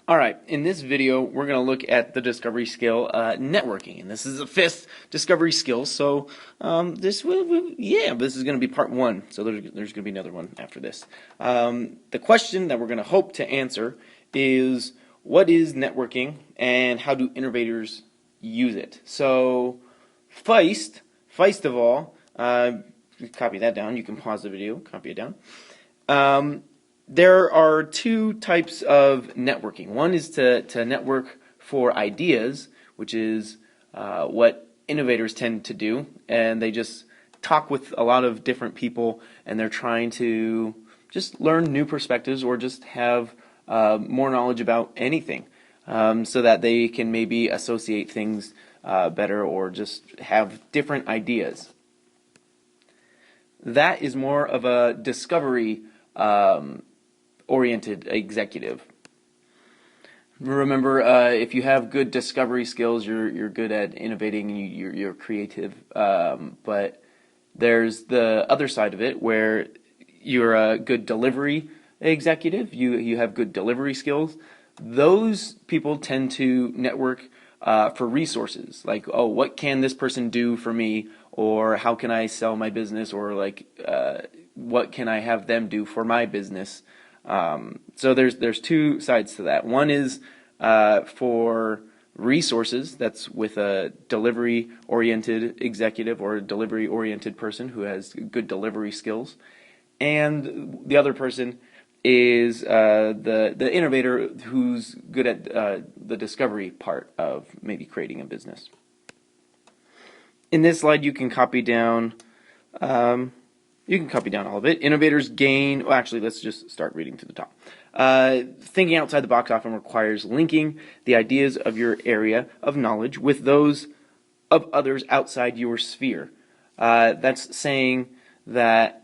Alright, in this video we're going to look at the discovery skill networking, and this is the fifth discovery skill, so this is going to be part one, so there's going to be another one after this. The question that we're going to hope to answer is, what is networking and how do innovators use it? So first of all, copy that down. You can pause the video, copy it down. There are two types of networking. One is to network for ideas, which is what innovators tend to do, and they just talk with a lot of different people, and they're trying to just learn new perspectives or just have more knowledge about anything, so that they can maybe associate things better or just have different ideas. That is more of a discovery oriented executive. Remember, if you have good discovery skills, you're good at innovating, you're creative. But there's the other side of it where you're a good delivery executive. You have good delivery skills. Those people tend to network for resources, like, oh, what can this person do for me, or how can I sell my business, or like what can I have them do for my business. So there's two sides to that. One is for resources, that's with a delivery-oriented executive or a delivery-oriented person who has good delivery skills. And the other person is the innovator who's good at the discovery part of maybe creating a business. In this slide, you can copy down all of it. Innovators gain, well, actually, let's just start reading to the top. Thinking outside the box often requires linking the ideas of your area of knowledge with those of others outside your sphere. That's saying that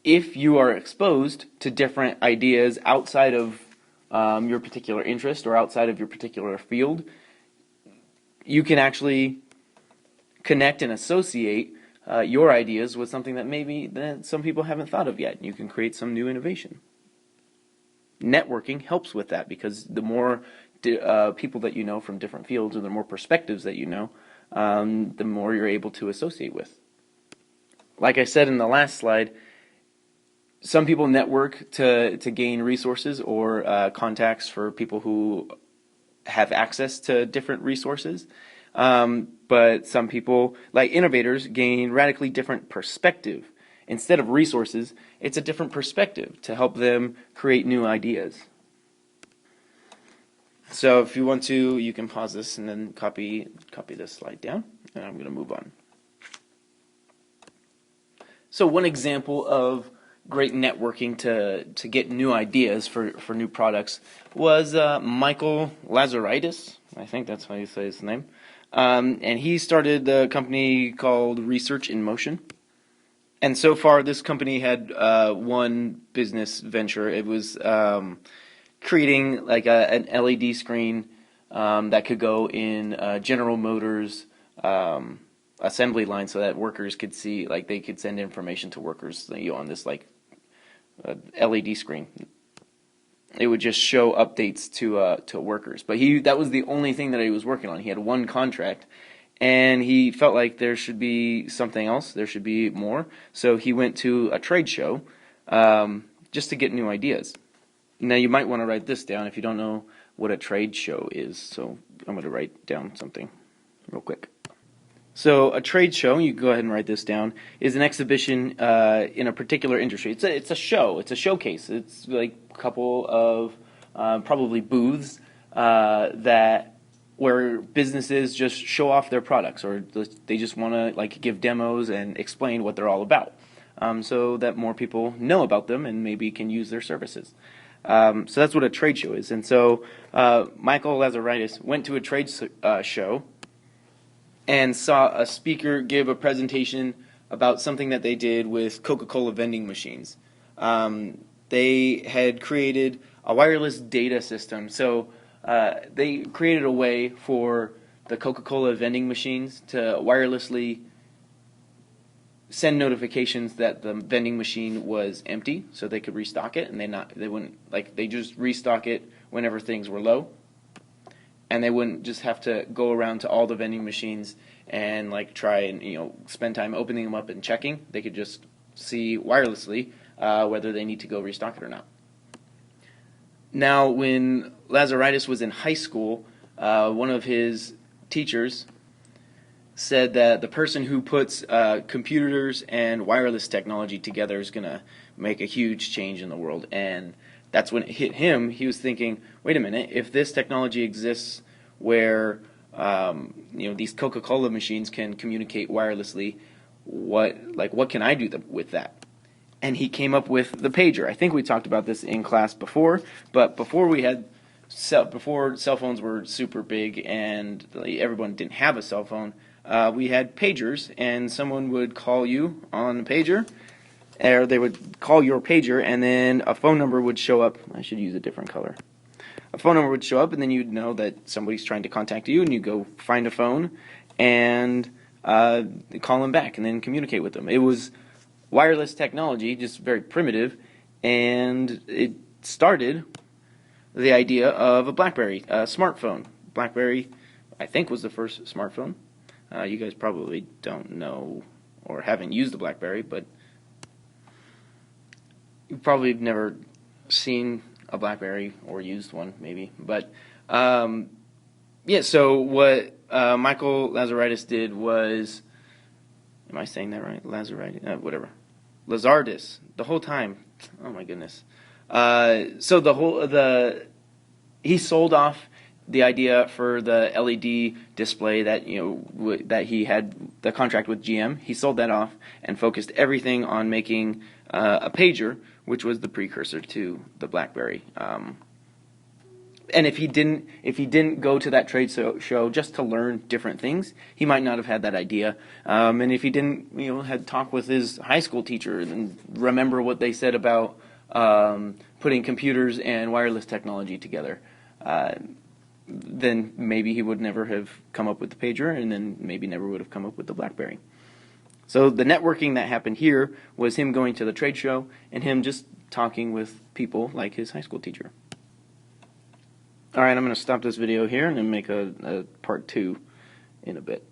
if you are exposed to different ideas outside of your particular interest or outside of your particular field, you can actually connect and associate your ideas with something that maybe some people haven't thought of yet, and you can create some new innovation. Networking helps with that, because the more people that you know from different fields, or the more perspectives that you know, the more you're able to associate with. Like I said in the last slide, some people network to gain resources or contacts for people who have access to different resources. But some people, like innovators, gain radically different perspective. Instead of resources, it's a different perspective to help them create new ideas. So if you want to, you can pause this and then copy this slide down, and I'm going to move on. So one example of great networking to get new ideas for new products was Michael Lazaridis. I think that's how you say his name. And he started a company called Research in Motion. And so far, this company had one business venture. It was creating like an LED screen that could go in General Motors assembly line, so that workers could see, like they could send information to workers, on this like LED screen. It would just show updates to workers. But that was the only thing that he was working on. He had one contract, and he felt like there should be something else. There should be more. So he went to a trade show just to get new ideas. Now you might want to write this down if you don't know what a trade show is. So I'm going to write down something real quick. So a trade show, you can go ahead and write this down, is an exhibition in a particular industry. It's a show. It's a showcase. It's like a couple of probably booths where businesses just show off their products, or they just want to like give demos and explain what they're all about, so that more people know about them and maybe can use their services. So that's what a trade show is. And so Michael Lazaridis went to a trade show and saw a speaker give a presentation about something that they did with Coca-Cola vending machines. They had created a wireless data system. So they created a way for the Coca-Cola vending machines to wirelessly send notifications that the vending machine was empty, so they could restock it, and they wouldn't, like, they just restock it whenever things were low, and they wouldn't just have to go around to all the vending machines and like try and spend time opening them up and checking. They could just see wirelessly whether they need to go restock it or not. Now, when Lazaridis was in high school, one of his teachers said that the person who puts computers and wireless technology together is going to make a huge change in the world. And that's when it hit him. He was thinking, wait a minute, if this technology exists where these Coca-Cola machines can communicate wirelessly, what can I do with that? And he came up with the pager. I think we talked about this in class before, but before cell phones were super big and everyone didn't have a cell phone, we had pagers, and someone would call you on the pager, or they would call your pager, and then a phone number would show up. I should use a different color. A phone number would show up, and then you'd know that somebody's trying to contact you, and you go find a phone and call them back, and then communicate with them. It was wireless technology, just very primitive, and it started the idea of a BlackBerry, a smartphone. BlackBerry, I think, was the first smartphone. You guys probably don't know or haven't used a BlackBerry, but you've probably never seen a BlackBerry or used one, maybe. But yeah, so what Michael Lazaridis did was, am I saying that right? Whatever. Lazardis, the whole time. Oh my goodness. So he sold off the idea for the LED display that that he had the contract with GM. He sold that off and focused everything on making a pager, which was the precursor to the BlackBerry. And if he didn't go to that trade show just to learn different things, he might not have had that idea. And if he didn't, had talked with his high school teacher and remember what they said about putting computers and wireless technology together, then maybe he would never have come up with the pager, and then maybe never would have come up with the BlackBerry. So the networking that happened here was him going to the trade show and him just talking with people like his high school teacher. All right, I'm going to stop this video here and then make a part 2 in a bit.